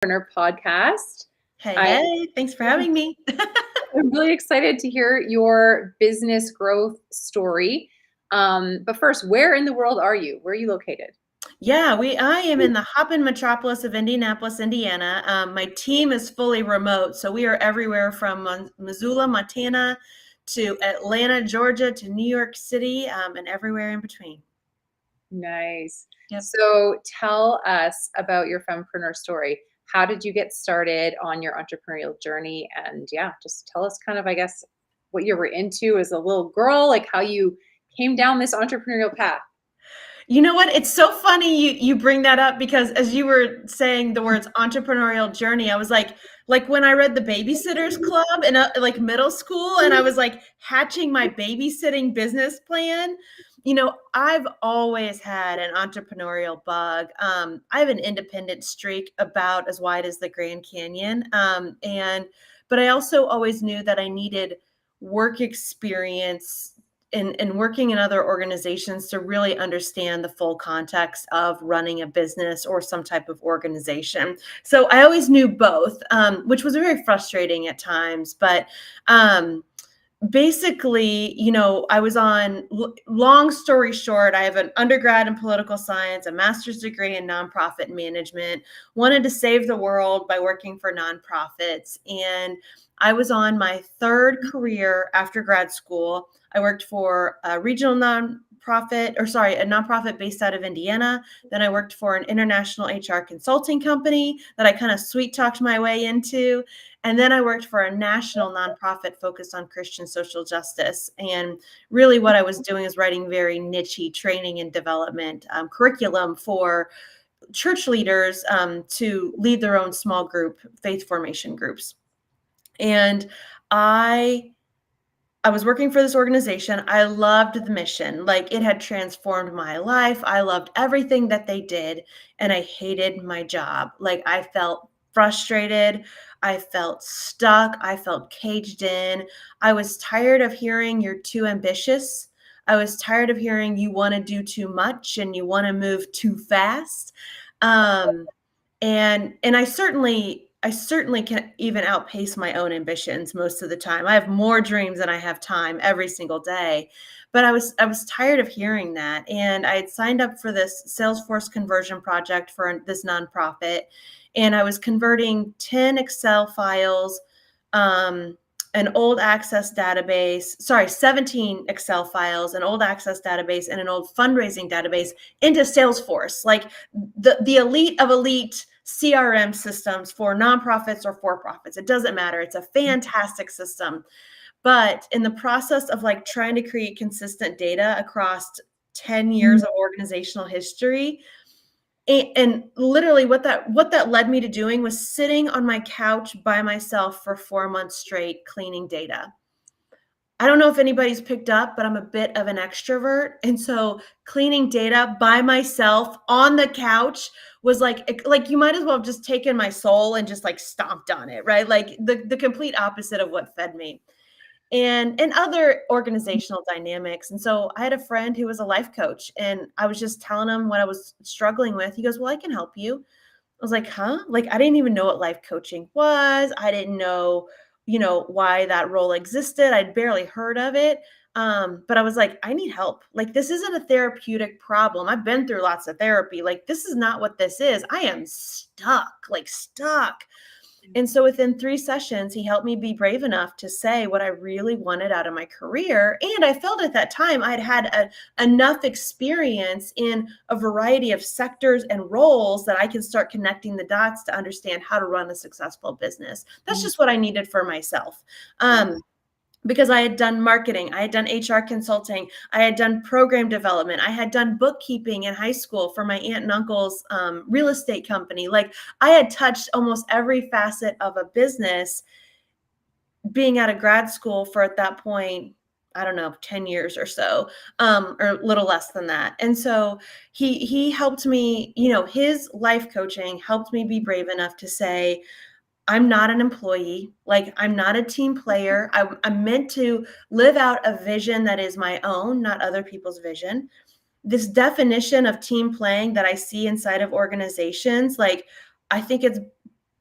Entrepreneur Podcast. Hey, thanks for having me. I'm really excited to hear your business growth story. But first, where in the world are you? Where are you located? Yeah, I am in the hoppin' metropolis of Indianapolis, Indiana. My team is fully remote, so we are everywhere from Missoula, Montana, to Atlanta, Georgia, to New York City, and everywhere in between. Nice. Yep. So tell us about your fempreneur story. How did you get started on your entrepreneurial journey? And yeah, just tell us kind of, I guess, what you were into as a little girl, like how you came down this entrepreneurial path. You know what? It's so funny you bring that up because as you were saying the words entrepreneurial journey, I was like when I read the Babysitters Club in like middle school, and I was like hatching my babysitting business plan. I've always had an entrepreneurial bug. I have an independent streak about as wide as the Grand Canyon, but I also always knew that I needed work experience and working in other organizations to really understand the full context of running a business or some type of organization. So I always knew both, which was very frustrating at times. But basically, I was long story short, I have an undergrad in political science, a master's degree in nonprofit management, wanted to save the world by working for nonprofits. And I was on my third career after grad school. I worked for a regional a nonprofit based out of Indiana. Then I worked for an international HR consulting company that I kind of sweet talked my way into. And then I worked for a national nonprofit focused on Christian social justice. And really what I was doing is writing very niche-y training and development curriculum for church leaders to lead their own small group faith formation groups. And I was working for this organization. I loved the mission. Like, it had transformed my life. I loved everything that they did, and I hated my job. Like, I felt frustrated. I felt stuck. I felt caged in. I was tired of hearing you're too ambitious. I was tired of hearing you want to do too much and you want to move too fast. And I certainly can even outpace my own ambitions most of the time. I have more dreams than I have time every single day. But I was tired of hearing that. And I had signed up for this Salesforce conversion project for this nonprofit. And I was converting 10 Excel files, an old Access database, 17 Excel files, an old Access database, and an old fundraising database into Salesforce, like the elite of elite CRM systems for nonprofits or for-profits. It doesn't matter. It's a fantastic system. But in the process of like trying to create consistent data across 10 years of organizational history, and literally what that led me to doing was sitting on my couch by myself for 4 months straight cleaning data. I don't know if anybody's picked up, but I'm a bit of an extrovert. And so cleaning data by myself on the couch was like you might as well have just taken my soul and just like stomped on it, right? Like the complete opposite of what fed me. And other organizational dynamics. And so I had a friend who was a life coach, and I was just telling him what I was struggling with. He goes, "Well, I can help you." I was like, huh? Like, I didn't even know what life coaching was. I didn't know, why that role existed. I'd barely heard of it. But I was like, I need help. Like, this isn't a therapeutic problem. I've been through lots of therapy. Like, this is not what this is. I am stuck, like stuck. And so within 3 sessions, he helped me be brave enough to say what I really wanted out of my career. And I felt at that time I'd had enough experience in a variety of sectors and roles that I can start connecting the dots to understand how to run a successful business. That's just what I needed for myself. Because I had done marketing, I had done HR consulting, I had done program development, I had done bookkeeping in high school for my aunt and uncle's real estate company. Like, I had touched almost every facet of a business being out of grad school for, at that point, I don't know, 10 years or so, or a little less than that. And so he helped me, his life coaching helped me be brave enough to say, I'm not an employee. Like, I'm not a team player. I'm meant to live out a vision that is my own, not other people's vision. This definition of team playing that I see inside of organizations, like, I think it's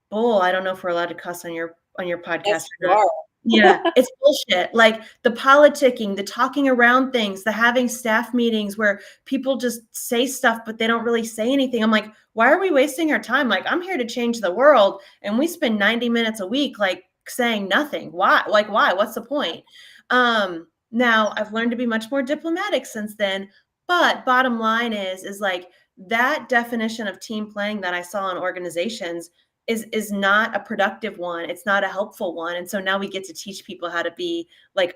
bull. I don't know if we're allowed to cuss on your podcast Yes, or you not. are. Yeah, it's bullshit. Like the politicking, the talking around things, the having staff meetings where people just say stuff, but they don't really say anything. I'm like, why are we wasting our time? Like, I'm here to change the world, and we spend 90 minutes a week, like saying nothing. Why? Like, why? What's the point? Now I've learned to be much more diplomatic since then. But bottom line is like that definition of team playing that I saw in organizations is not a productive one. It's not a helpful one. And so now we get to teach people how to be like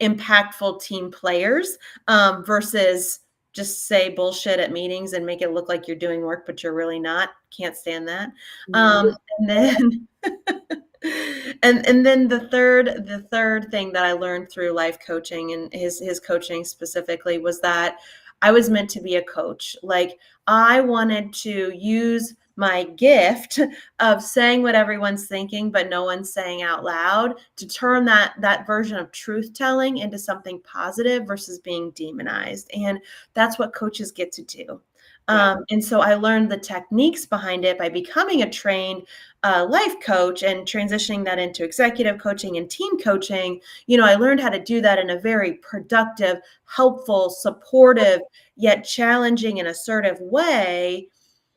impactful team players versus just say bullshit at meetings and make it look like you're doing work, but you're really not. Can't stand that. Mm. And then and then the third thing that I learned through life coaching and his coaching specifically was that I was meant to be a coach. Like I wanted to use my gift of saying what everyone's thinking but no one's saying out loud to turn that version of truth telling into something positive versus being demonized. And that's what coaches get to do. Yeah. And so I learned the techniques behind it by becoming a trained life coach and transitioning that into executive coaching and team coaching. I learned how to do that in a very productive, helpful, supportive, yet challenging and assertive way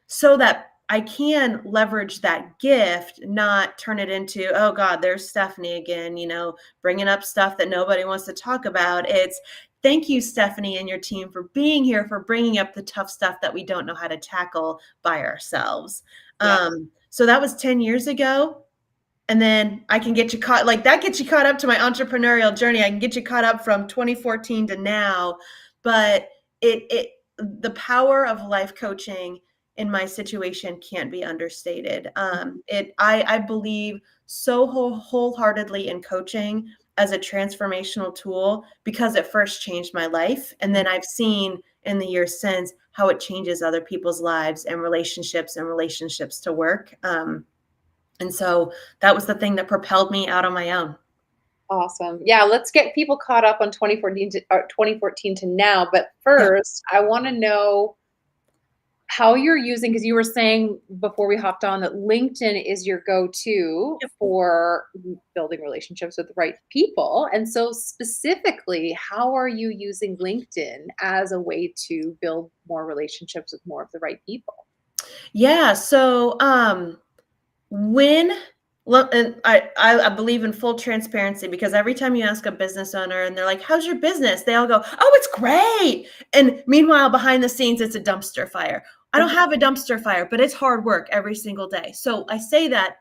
so that I can leverage that gift, not turn it into, oh God, there's Stefanie again, bringing up stuff that nobody wants to talk about. It's thank you, Stefanie and your team for being here, for bringing up the tough stuff that we don't know how to tackle by ourselves. Yeah. So that was 10 years ago. And then I can get you caught, like that gets you caught up to my entrepreneurial journey. I can get you caught up from 2014 to now. But the power of life coaching in my situation can't be understated. I believe so wholeheartedly in coaching as a transformational tool because it first changed my life. And then I've seen in the years since how it changes other people's lives and relationships to work. And so that was the thing that propelled me out on my own. Awesome. Yeah, let's get people caught up on 2014 to now. But Yeah. first, I want to know how you're using, because you were saying before we hopped on that LinkedIn is your go-to Yep. for building relationships with the right people. And so specifically, how are you using LinkedIn as a way to build more relationships with more of the right people? Yeah. So when and I believe in full transparency because every time you ask a business owner and they're like, how's your business? They all go, oh, it's great. And meanwhile, behind the scenes, it's a dumpster fire. I don't have a dumpster fire, but it's hard work every single day. So I say that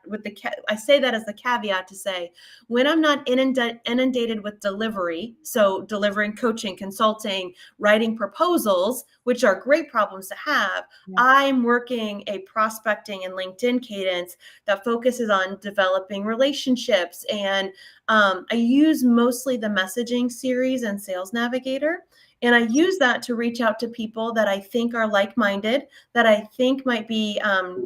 I say that as the caveat to say when I'm not inundated with delivery, so delivering coaching, consulting, writing proposals, which are great problems to have, Yeah. I'm working a prospecting and LinkedIn cadence that focuses on developing relationships. And I use mostly the messaging series and Sales Navigator. And I use that to reach out to people that I think are like minded, that I think might be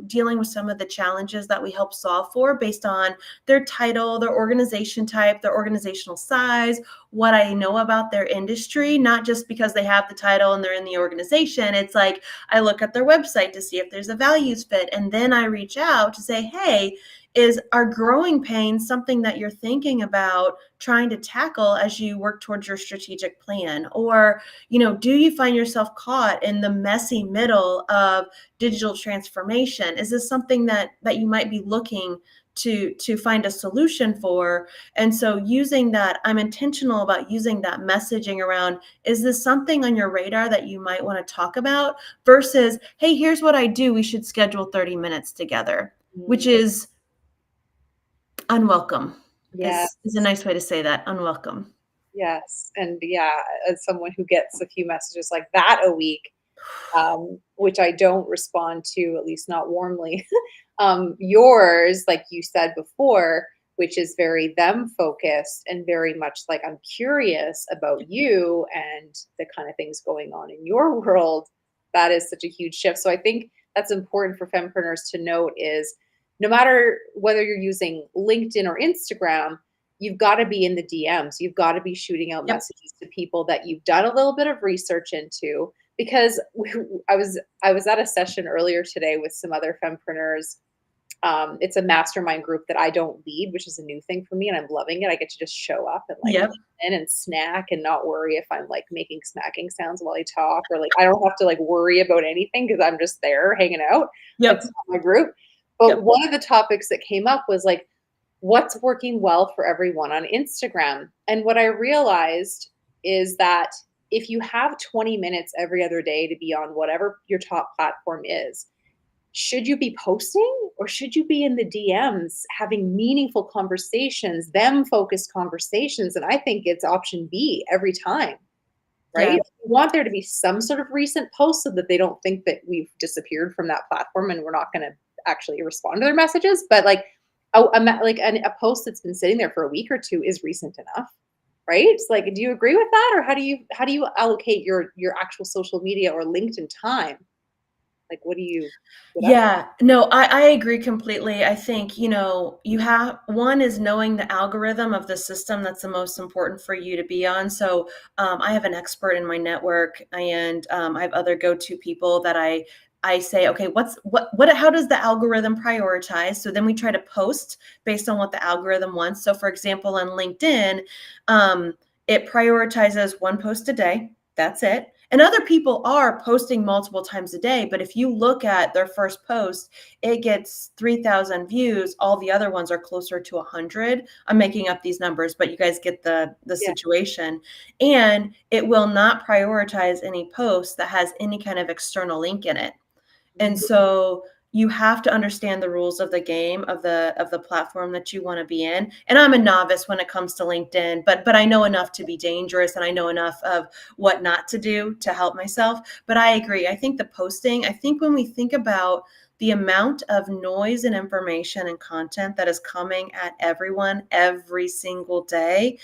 dealing with some of the challenges that we help solve for based on their title, their organization type, their organizational size, what I know about their industry, not just because they have the title and they're in the organization. It's like I look at their website to see if there's a values fit. And then I reach out to say, hey, is our growing pains something that you're thinking about trying to tackle as you work towards your strategic plan? Or, do you find yourself caught in the messy middle of digital transformation? Is this something that you might be looking to find a solution for? And so using that, I'm intentional about using that messaging around, is this something on your radar that you might want to talk about versus, hey, here's what I do. We should schedule 30 minutes together, which Mm, is unwelcome yeah. is a nice way to say that. Unwelcome. Yes. And yeah, as someone who gets a few messages like that a week, which I don't respond to, at least not warmly. Yours, like you said before, which is very them focused and very much like I'm curious about you and the kind of things going on in your world. That is such a huge shift. So I think that's important for fempreneurs to note is no matter whether you're using LinkedIn or Instagram, you've got to be in the DMs. You've got to be shooting out Yep. messages to people that you've done a little bit of research into, because I was at a session earlier today with some other fempreneurs, It's a mastermind group that I don't lead, which is a new thing for me, and I'm loving it. I get to just show up and like Yep. listen and snack and not worry if I'm like making smacking sounds while I talk, or like I don't have to like worry about anything because I'm just there hanging out. It's Yep. not my group. But Yep. one of the topics that came up was like, what's working well for everyone on Instagram? And what I realized is that if you have 20 minutes every other day to be on whatever your top platform is, should you be posting or should you be in the DMs having meaningful conversations, them focused conversations? And I think it's option B every time, right? Yeah. You want there to be some sort of recent post so that they don't think that we've disappeared from that platform and we're not going to actually respond to their messages. But like a post that's been sitting there for a week or two is recent enough, right? It's like, do you agree with that, or how do you allocate your actual social media or LinkedIn time? Like, what do you get up? Yeah, no, I agree completely. I think, you have one is knowing the algorithm of the system that's the most important for you to be on. So I have an expert in my network, and I have other go-to people that I say, okay, how does the algorithm prioritize? So then we try to post based on what the algorithm wants. So for example, on LinkedIn, um, it prioritizes one post a day. That's it. And other people are posting multiple times a day, but if you look at their first post, it gets 3,000 views. All the other ones are closer to 100. I'm making up these numbers, but you guys get the Yeah. situation. And it will not prioritize any post that has any kind of external link in it. And Mhm. so you have to understand the rules of the game of the platform that you want to be in. And I'm a novice when it comes to LinkedIn, but I know enough to be dangerous, and I know enough of what not to do to help myself. But I agree. I think the posting, I think when we think about the amount of noise and information and content that is coming at everyone every single day,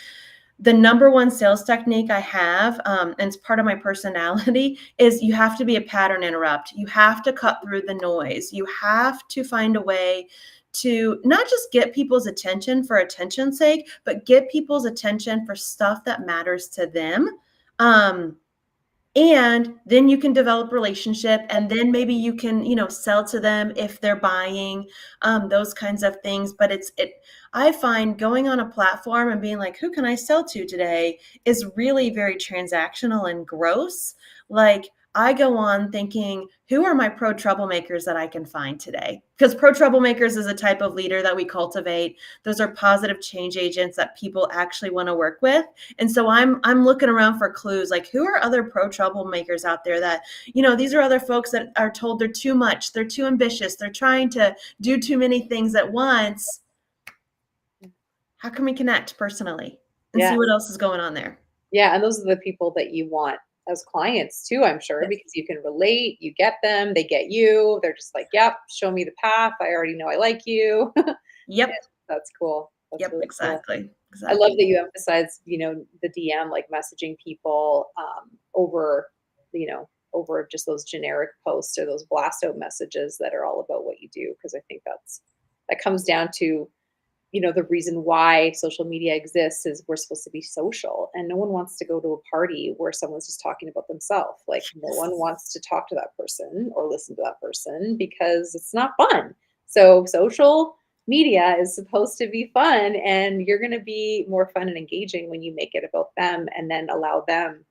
the number one sales technique I have, and it's part of my personality, is you have to be a pattern interrupt. You have to cut through the noise. You have to find a way to not just get people's attention for attention's sake, but get people's attention for stuff that matters to them. Um, and then you can develop relationship, and then maybe you can sell to them if they're buying, those kinds of things. But I find going on a platform and being like, who can I sell to today, is really very transactional and gross. Like, I go on thinking, who are my pro troublemakers that I can find today? Because pro troublemakers is a type of leader that we cultivate. Those are positive change agents that people actually want to work with. And so I'm looking around for clues, like, who are other pro troublemakers out there that, these are other folks that are told they're too much, they're too ambitious, they're trying to do too many things at once. How can we connect personally and Yeah. see what else is going on there? Yeah, and those are the people that you want as clients too, I'm sure, Yes. because you can relate, you get them, they get you. They're just like, "Yep, show me the path. I already know I like you." Yeah, Yep. that's cool. That's Yep. really cool. Exactly. I love Exactly. that you emphasize, the DM, like messaging people over just those generic posts or those blast out messages that are all about what you do. Because I think that comes down to the reason why social media exists is we're supposed to be social, and no one wants to go to a party where someone's just talking about themselves. Like, no one wants to talk to that person or listen to that person because it's not fun. So social media is supposed to be fun, and you're going to be more fun and engaging when you make it about them and then allow them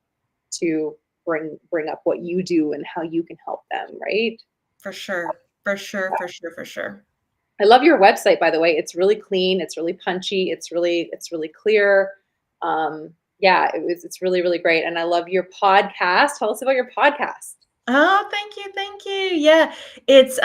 to bring up what you do and how you can help them, right? For sure. For sure. For sure. For sure. I love your website, by the way. It's really clean. It's really punchy. It's really clear. Yeah, it's really really great. And I love your podcast. Tell us about your podcast. Oh, thank you, thank you. Yeah, it's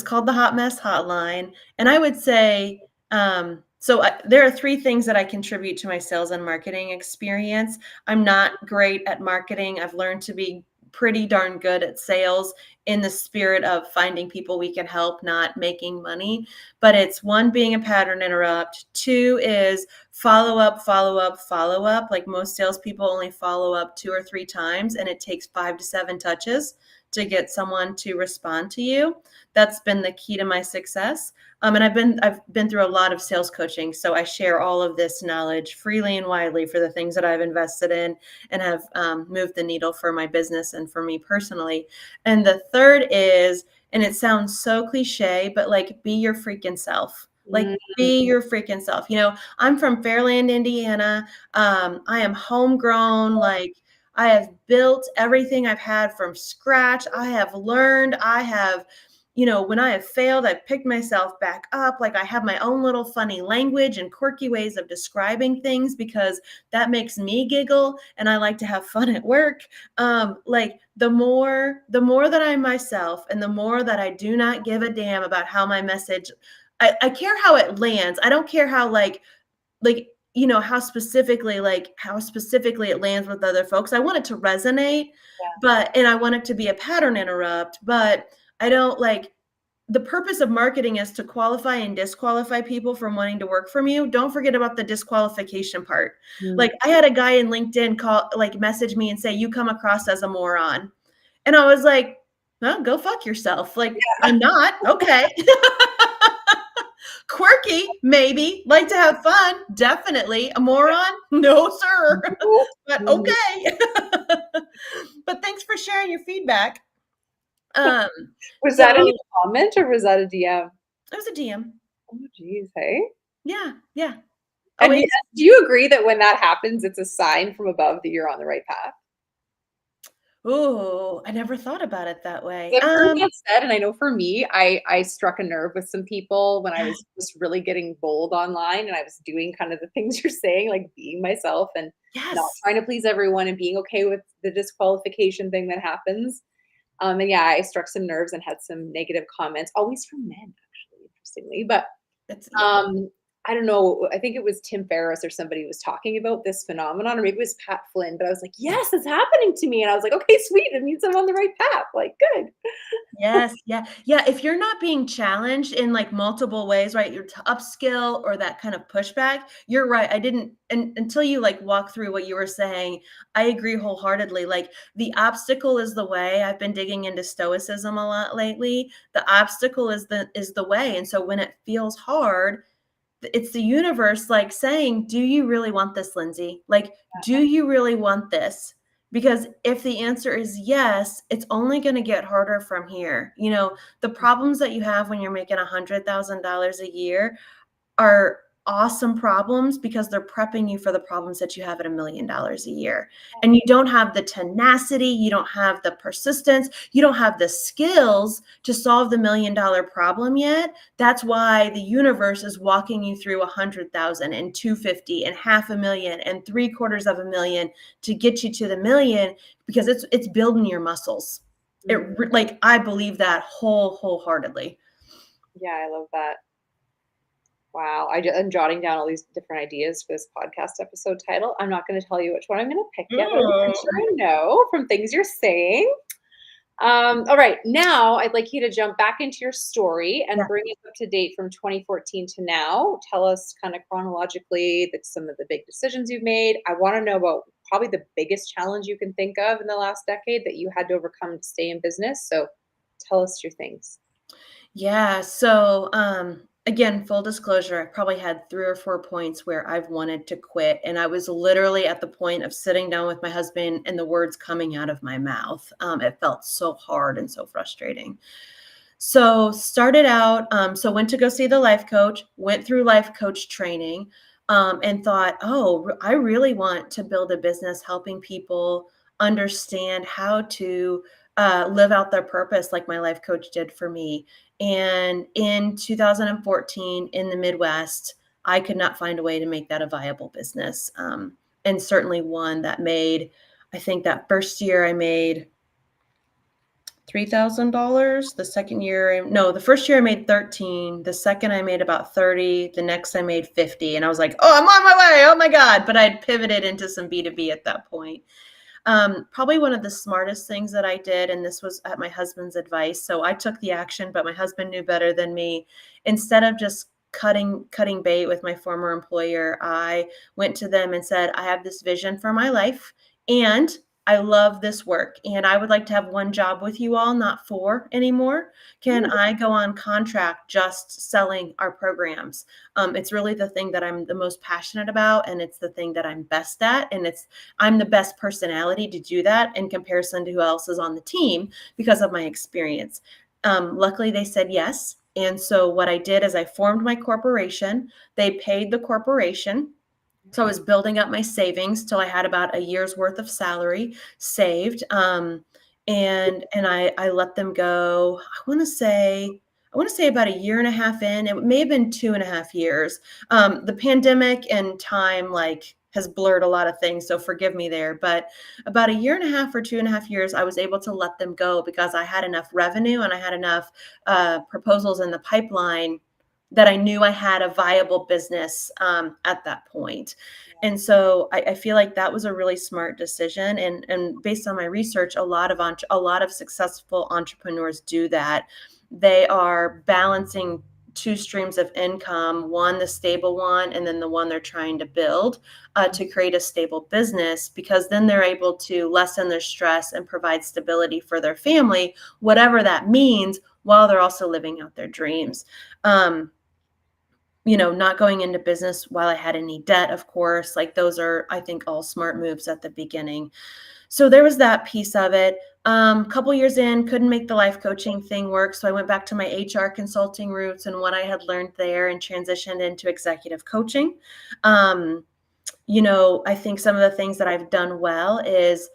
called the Hot Mess Hotline, and I would say, there are three things that I contribute to my sales and marketing experience. I'm not great at marketing. I've learned to be pretty darn good at sales, in the spirit of finding people we can help, not making money. But it's one, being a pattern interrupt. Two is follow up, follow up, follow up. Like, most salespeople only follow up 2 or 3 times, and it takes 5 to 7 touches to get someone to respond to you. That's been the key to my success. And I've been through a lot of sales coaching, so I share all of this knowledge freely and widely for the things that I've invested in and have moved the needle for my business and for me personally. And the third is And it sounds so cliche, but like, be your freaking self. Like, Mm, be your freaking self. I'm from Fairland, Indiana. I am homegrown. Like, I have built everything I've had from scratch. I have learned. When I have failed, I've picked myself back up. Like, I have my own little funny language and quirky ways of describing things because that makes me giggle and I like to have fun at work. Like, the more that I'm myself and the more that I do not give a damn about how my message, I care how it lands. I don't care how specifically it lands with other folks. I want it to resonate, and I want it to be a pattern interrupt, but I don't like the purpose of marketing is to qualify and disqualify people from wanting to work from you. Don't forget about the disqualification part. mm. Like, I had a guy in LinkedIn message me and say, "You come across as a moron." And I was like, "Well, go fuck yourself." Like, I'm not. Okay. Quirky, maybe. Like to have fun, definitely. A moron? No, sir. But Mhm. okay. But thanks for sharing your feedback. Um, Was that in so a comment or was that a DM? it was a DM. Oh, geez, hey? Yeah, yeah. Oh, And it's do you agree that when that happens, it's a sign from above that you're on the right path? oh, I never thought about it that way. 'Cause I've heard that said, and I know for me, I struck a nerve with some people when I was just really getting bold online, and I was doing kind of the things you're saying, like being myself and not Yes. trying to please everyone and being okay with the disqualification thing that happens. And yeah, I struck some nerves and had some negative comments, always from men, actually, interestingly. But Yeah. um, I don't know. I think it was Tim Ferriss or somebody was talking about this phenomenon, or maybe it was Pat Flynn. But I was like, "Yes, it's happening to me," and I was like, "Okay, sweet. It means I'm on the right path. Like, good." Yes, yeah. Yeah, if you're not being challenged in, like, multiple ways, right, you're to upskill or that kind of pushback, you're right, I didn't until you, like, walk through what you were saying, I agree wholeheartedly, like, the obstacle is the way. I've been digging into stoicism a lot lately. The obstacle is the way, and so when it feels hard, it's the universe like saying, "Do you really want this, Lyndsie? Like, do you really want this?" Because if the answer is yes, it's only going to get harder from here. The problems that you have when you're making $100,000 a year are awesome problems because they're prepping you for the problems that you have at $1 million a year. And you don't have the tenacity, you don't have the persistence, you don't have the skills to solve the $1 million problem yet. That's why the universe is walking you through 100,000 and 250 and 500,000 and 750,000 to get you to the million because it's building your muscles. Mhm. Like, I believe that wholeheartedly. Yeah, I love that. Wow, I'm jotting down all these different ideas for this podcast episode title. I'm not going to tell you which one I'm going to pick yet, but I'm pretty sure I know from things you're saying. All right, now I'd like you to jump back into your story and Yeah. bring it up to date from 2014 to now. Tell us kind of chronologically that some of the big decisions you've made. I want to know about probably the biggest challenge you can think of in the last decade that you had to overcome to stay in business. So tell us your things. Yeah. So, again, full disclosure, I probably had 3 or 4 points where I've wanted to quit. And I was literally at the point of sitting down with my husband and the words coming out of my mouth. It felt so hard and so frustrating. So, started out, went to go see the life coach, went through life coach training, and thought, oh, I really want to build a business helping people understand how to live out their purpose like my life coach did for me. And in 2014 in the Midwest, I could not find a way to make that a viable business. And certainly one that made, I think that first year I made $3,000. The first year I made 13. The second I made about 30. The next I made 50. And I was like, oh, I'm on my way. Oh my God. But I'd pivoted into some B2B at that point. Probably one of the smartest things that I did, and this was at my husband's advice. So I took the action, but my husband knew better than me. Instead of just cutting bait with my former employer, I went to them and said, I have this vision for my life and I love this work and I would like to have one job with you all, not four anymore. Can I go on contract just selling our programs? It's really the thing that I'm the most passionate about, and it's the thing that I'm best at, and I'm the best personality to do that in comparison to who else is on the team because of my experience. Luckily, they said yes. And so what I did is I formed my corporation. They paid the corporation. So I was building up my savings till I had about a year's worth of salary saved. And I let them go. I want to say about a year and a half in. It may have been 2.5 years. The pandemic and time has blurred a lot of things, so forgive me there. But about a year and a half or 2.5 years, I was able to let them go because I had enough revenue and I had enough proposals in the pipeline that I knew I had a viable business at that point. And so I feel like that was a really smart decision. And based on my research, a lot of successful entrepreneurs do that. They are balancing two streams of income, one the stable one, and then the one they're trying to build to create a stable business, because then they're able to lessen their stress and provide stability for their family, whatever that means, while they're also living out their dreams. Not going into business while I had any debt, of course, those are, I think, all smart moves at the beginning. So there was that piece of it. Couple years in, couldn't make the life coaching thing work. So I went back to my HR consulting roots and what I had learned there and transitioned into executive coaching. I think some of the things that I've done well is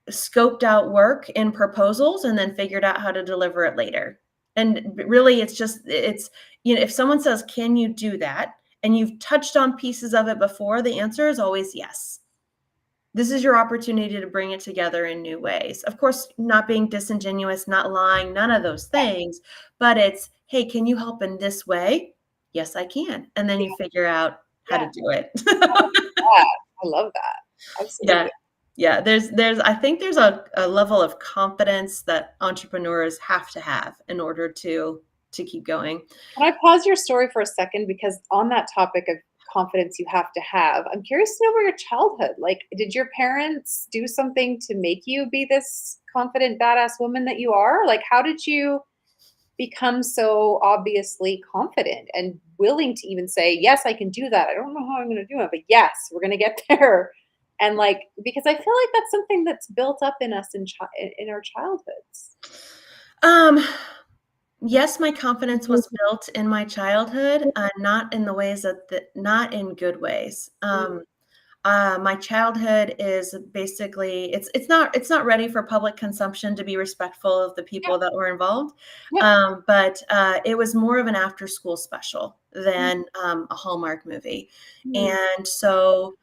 scoped out work in proposals and then figured out how to deliver it later. And really, if someone says, can you do that? And you've touched on pieces of it before, the answer is always yes. This is your opportunity to bring it together in new ways. Of course, not being disingenuous, not lying, none of those things, but it's, hey, can you help in this way? Yes, I can. And then you figure out how to do it. I love that. Yeah. Absolutely. Yeah. I think there's a level of confidence that entrepreneurs have to have in order to keep going. Can I pause your story for a second? Because on that topic of confidence you have to have, I'm curious to know about your childhood. Like, did your parents do something to make you be this confident, badass woman that you are? Like, how did you become so obviously confident and willing to even say, yes, I can do that. I don't know how I'm going to do it, but yes, we're going to get there. And because I feel like that's something that's built up in us in our childhoods. Um, yes, my confidence was built in my childhood, not in the ways not in good ways. My childhood is basically it's not ready for public consumption, to be respectful of the Yeah, people that were involved. yeah. But it was more of an after school special than a Hallmark movie. Mhm. And so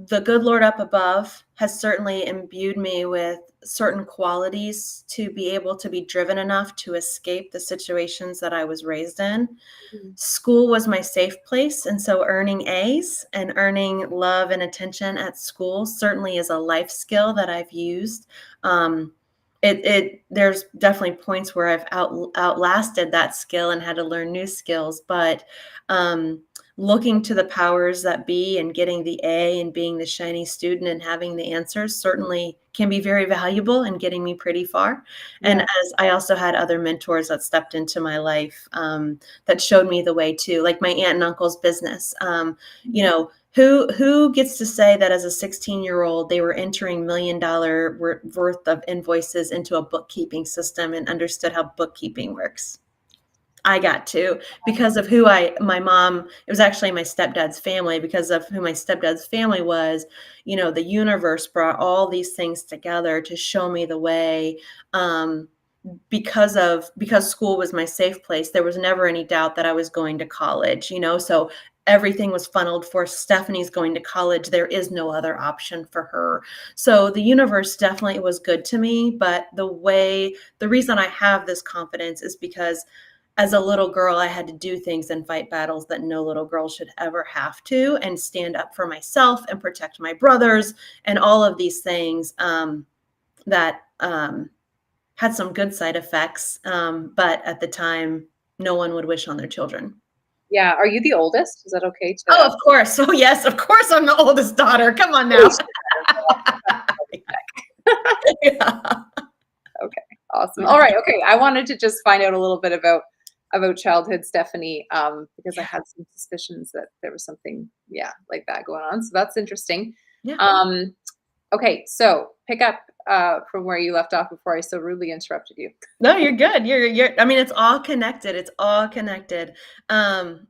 the good Lord up above has certainly imbued me with certain qualities to be able to be driven enough to escape the situations that I was raised in. Mhm. School was my safe place, and so earning A's and earning love and attention at school certainly is a life skill that I've used. There's definitely points where I've outlasted that skill and had to learn new skills, but looking to the powers that be and getting the A and being the shiny student and having the answers certainly can be very valuable and getting me pretty far. And Yeah. as I also had other mentors that stepped into my life that showed me the way too, like my aunt and uncle's business. Who gets to say that as a 16-year-old they were entering $1 million worth of invoices into a bookkeeping system and understood how bookkeeping works? I got to, because of my mom, it was actually my stepdad's family, because of who my stepdad's family was, the universe brought all these things together to show me the way. Because school was my safe place, there was never any doubt that I was going to college, so everything was funneled for Stephanie's going to college. There is no other option for her. So the universe definitely was good to me, but the reason I have this confidence is because as a little girl, I had to do things and fight battles that no little girl should ever have to, and stand up for myself and protect my brothers and all of these things that had some good side effects. But at the time, no one would wish on their children. Yeah. Are you the oldest? Is that okay Oh, to? of course. Oh, yes, of course I'm the oldest daughter. Come on now. Yeah. Okay, awesome. All right, okay. I wanted to just find out a little bit about childhood Stephanie, because I Yeah. had some suspicions that there was something, yeah, like that going on. So that's interesting. Yeah. Um, Okay, so pick up from where you left off before I so rudely interrupted you. No, you're good. I mean, it's all connected. It's all connected. Um,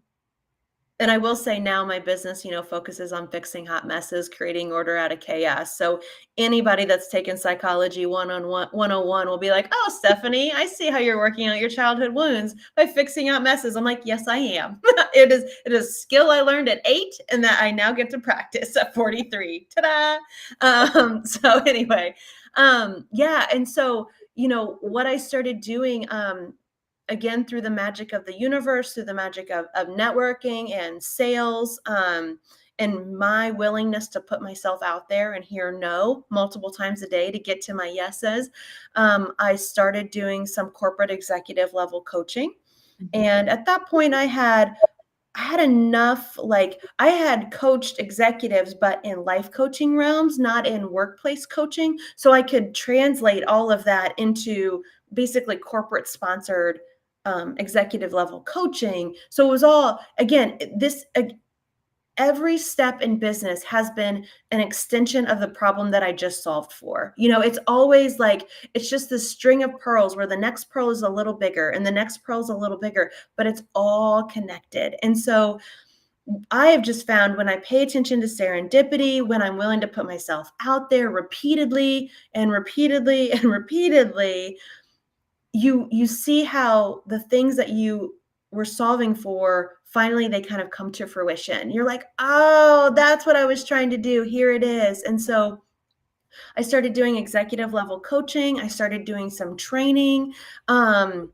And I will say now my business, focuses on fixing hot messes, creating order out of chaos. So anybody that's taken psychology 101 will be like, "Oh, Stefanie, I see how you're working out your childhood wounds by fixing out messes." I'm like, "Yes, I am." It is a skill I learned at 8 and that I now get to practice at 43. Ta-da! So anyway, yeah, and so, what I started doing, again through the magic of the universe, through the magic of networking and sales, and my willingness to put myself out there and hear no multiple times a day to get to my yeses, I started doing some corporate executive level coaching. Mhm. And at that point, I had enough, like I had coached executives, but in life coaching realms, not in workplace coaching. So I could translate all of that into basically corporate sponsored executive level coaching. So it was all, again, every step in business has been an extension of the problem that I just solved for. It's always like it's just this string of pearls where the next pearl is a little bigger and the next pearl is a little bigger, but it's all connected. And so I have just found when I pay attention to serendipity, when I'm willing to put myself out there repeatedly and repeatedly and repeatedly, you see how the things that you were solving for, finally they kind of come to fruition. You're like, "Oh, that's what I was trying to do. Here it is." And so I started doing executive level coaching. I started doing some training. Um,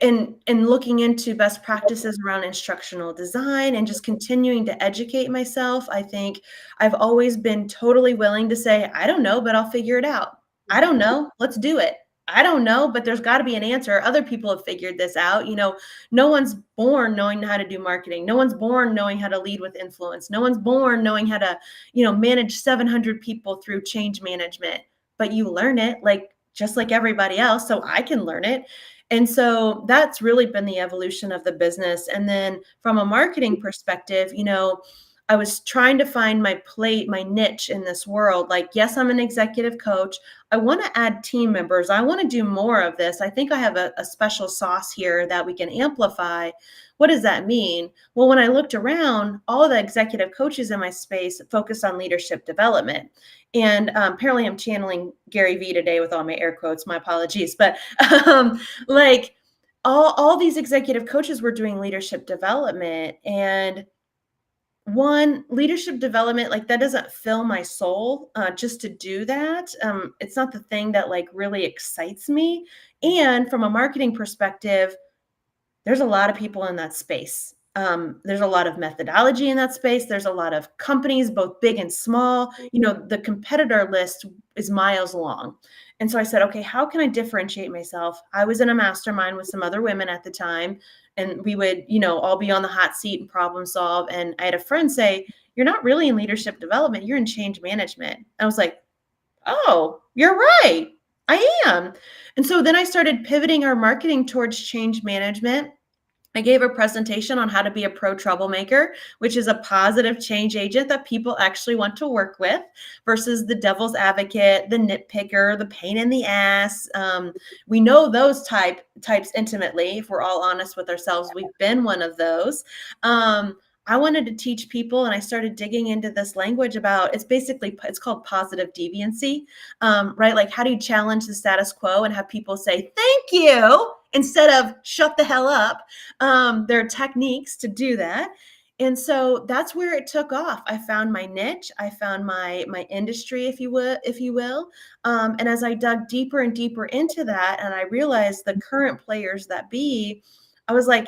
and looking into best practices around instructional design and just continuing to educate myself. I think I've always been totally willing to say, "I don't know, but I'll figure it out. I don't know, let's do it. I don't know, but there's got to be an answer. Other people have figured this out." No one's born knowing how to do marketing. No one's born knowing how to lead with influence. No one's born knowing how to, manage 700 people through change management. But you learn it like just like everybody else, so I can learn it. And so that's really been the evolution of the business. And then from a marketing perspective, I was trying to find my niche in this world. Like, yes, I'm an executive coach. I want to add team members. I want to do more of this. I think I have a special sauce here that we can amplify. What does that mean? Well, when I looked around, all of the executive coaches in my space focused on leadership development. And apparently I'm channeling Gary Vee today with all my air quotes. My apologies. But like all these executive coaches were doing leadership development, and one leadership development, like that doesn't fill my soul, just to do that. It's not the thing that like really excites me. And from a marketing perspective, there's a lot of people in that space. There's a lot of methodology in that space. There's a lot of companies, both big and small. The competitor list is miles long. And so I said, okay, how can I differentiate myself? I was in a mastermind with some other women at the time, and we would, all be on the hot seat and problem solve. And I had a friend say, "You're not really in leadership development, you're in change management." I was like, "Oh, you're right. I am." And so then I started pivoting our marketing towards change management. I gave a presentation on how to be a pro troublemaker, which is a positive change agent that people actually want to work with versus the devil's advocate, the nitpicker, the pain in the ass. We know those types intimately. If we're all honest with ourselves, we've been one of those. I wanted to teach people, and I started digging into this language about it's called positive deviancy, right? Like, how do you challenge the status quo and have people say thank you instead of shut the hell up? There are techniques to do that. And so that's where it took off. I found my niche. I found my industry, if you will. And as I dug deeper and deeper into that, and I realized the current players that be, I was like,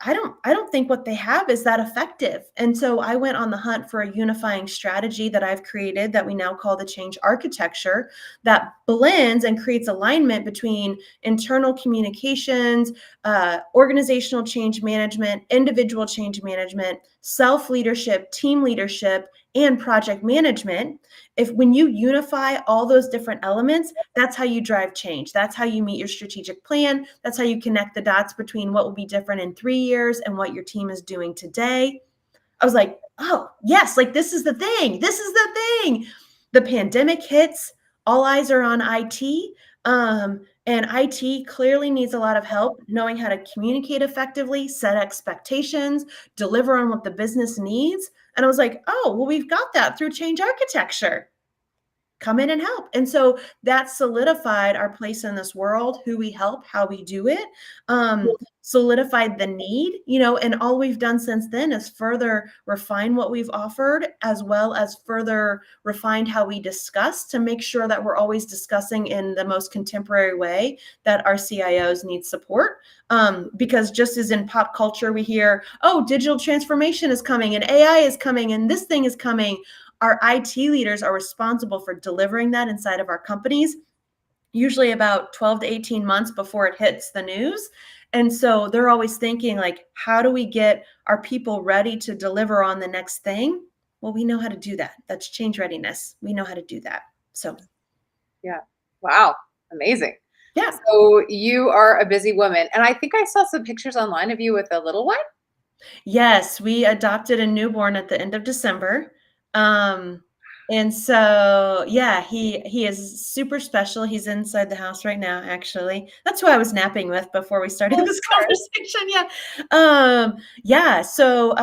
I don't think what they have is that effective. And so I went on the hunt for a unifying strategy that I've created that we now call the change architecture, that blends and creates alignment between internal communications, organizational change management, individual change management, self-leadership, team leadership, and project management. When you unify all those different elements, that's how you drive change. That's how you meet your strategic plan. That's how you connect the dots between what will be different in 3 years and what your team is doing today. I was like, "Oh, yes, like this is the thing. This is the thing." the pandemic hits, all eyes are on IT. And IT clearly needs a lot of help knowing how to communicate effectively, set expectations, deliver on what the business needs. And I was like, oh, well, we've got that through change architecture. Come in and help. And so that solidified our place in this world, who we help, how we do it, solidified the need, and all we've done since then is further refine what we've offered, as well as further refined how we discuss to make sure that we're always discussing in the most contemporary way that our CIOs need support. Because just as in pop culture, we hear, oh, digital transformation is coming and AI is coming and this thing is coming. Our IT leaders are responsible for delivering that inside of our companies, usually about 12 to 18 months before it hits the news. And so they're always thinking, like, how do we get our people ready to deliver on the next thing? Well, we know how to do that. That's change readiness. We know how to do that. So, Yeah. Wow. Amazing. yeah. So you are a busy woman. And I think I saw some pictures online of you with a little one. Yes, we adopted a newborn at the end of December. And so, yeah, he is super special. He's inside the house right now, actually. That's who I was napping with before we started Oh, this sorry. conversation. Yeah. So,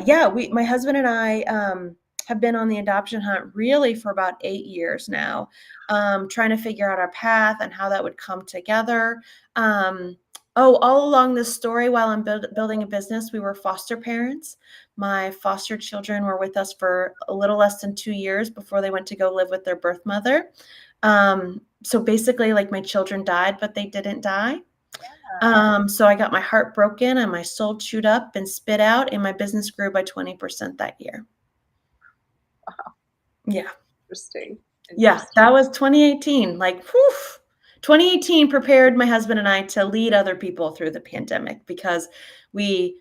yeah, my husband and I have been on the adoption hunt really for about 8 years now, trying to figure out our path and how that would come together. All along this story, while I'm building a business, we were foster parents. My foster children were with us for a little less than 2 years before they went to go live with their birth mother. So basically, like, my children died, but they didn't die. So I got my heart broken and my soul chewed up and spit out, and my business grew by 20% that year. Wow. Yeah. Interesting. Yeah, that was 2018. Like, whew. 2018 prepared my husband and I to lead other people through the pandemic because we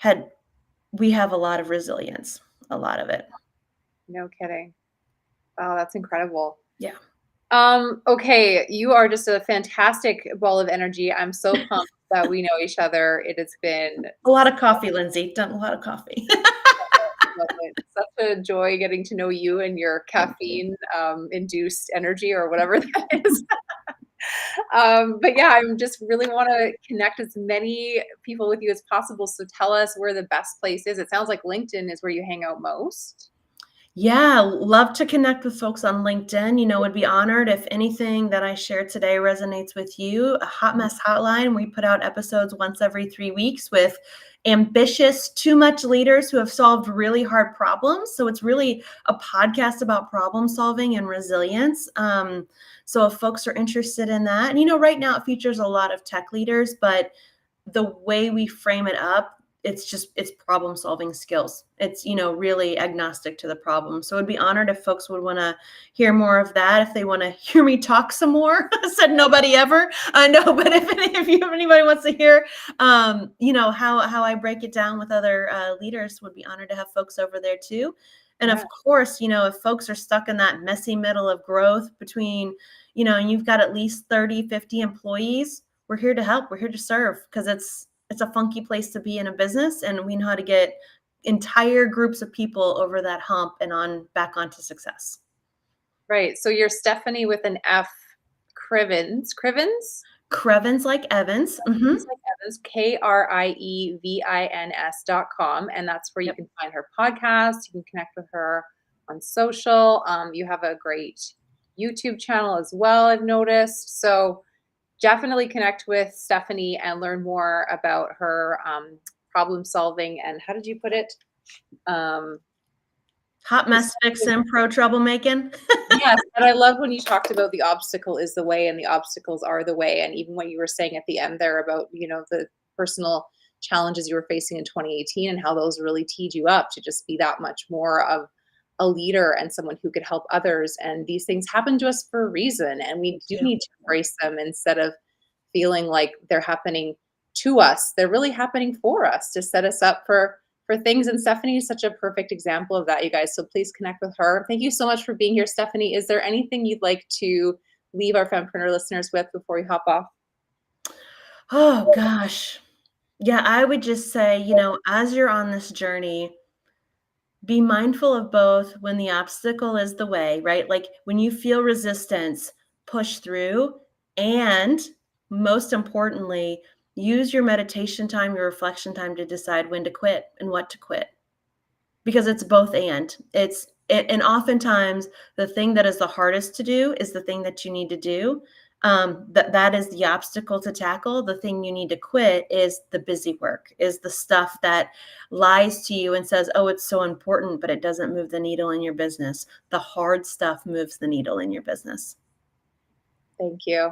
have a lot of resilience, a lot of it. No kidding. Wow, that's incredible. Yeah. Okay, you are just a fantastic ball of energy. I'm so pumped that we know each other. It has been A lot of coffee, Lyndsie. Done a lot of coffee. such a joy getting to know you and your caffeine induced energy or whatever that is. But yeah, I just really want to connect as many people with you as possible. So tell us where the best place is. It sounds like LinkedIn is where you hang out most. Yeah, love to connect with folks on LinkedIn. Would be honored if anything that I shared today resonates with you. A Hot Mess Hotline, we put out episodes once every 3 weeks with ambitious, too much leaders who have solved really hard problems. So it's really a podcast about problem solving and resilience. So if folks are interested in that, and right now it features a lot of tech leaders, but the way we frame it up, it's problem solving skills. It's, really agnostic to the problem. So I'd be honored if folks would want to hear more of that. If they want to hear me talk some more, said nobody ever. I know, but if anybody wants to hear, how I break it down with other leaders, would be honored to have folks over there too. And of course, if folks are stuck in that messy middle of growth between, and you've got at least 30, 50 employees, we're here to help. We're here to serve, because it's a funky place to be in a business, and we know how to get entire groups of people over that hump and back onto success. Right. So you're Stefanie with an F, Krievins. Krievins like Evans. Mm-hmm. Like Evans, KRIEVINS.com. And that's where you can find her podcast. You can connect with her on social. You have a great YouTube channel as well, I've noticed. So definitely connect with Stefanie and learn more about her problem solving and, how did you put it? Hot mess fixing, pro troublemaking. Yes, and I love when you talked about the obstacle is the way and the obstacles are the way. And even what you were saying at the end there about, the personal challenges you were facing in 2018 and how those really teed you up to just be that much more of a leader and someone who could help others. And these things happen to us for a reason, and we do need to embrace them instead of feeling like they're happening to us. They're really happening for us to set us up for things. And Stefanie is such a perfect example of that, you guys. So please connect with her. Thank you so much for being here, Stefanie. Is there anything you'd like to leave our Fempreneur listeners with before we hop off? Oh gosh. Yeah, I would just say, as you're on this journey, Be mindful of both when the obstacle is the way, right? Like when you feel resistance, push through. And most importantly, use your meditation time, your reflection time to decide when to quit and what to quit, because it's both and. And oftentimes the thing that is the hardest to do is the thing that you need to do. That is the obstacle to tackle. The thing you need to quit is the busy work, is the stuff that lies to you and says, oh, it's so important, but it doesn't move the needle in your business. The hard stuff moves the needle in your business. Thank you.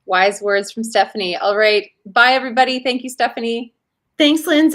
Wise words from Stefanie. All right. Bye, everybody. Thank you, Stefanie. Thanks, Lyndsie.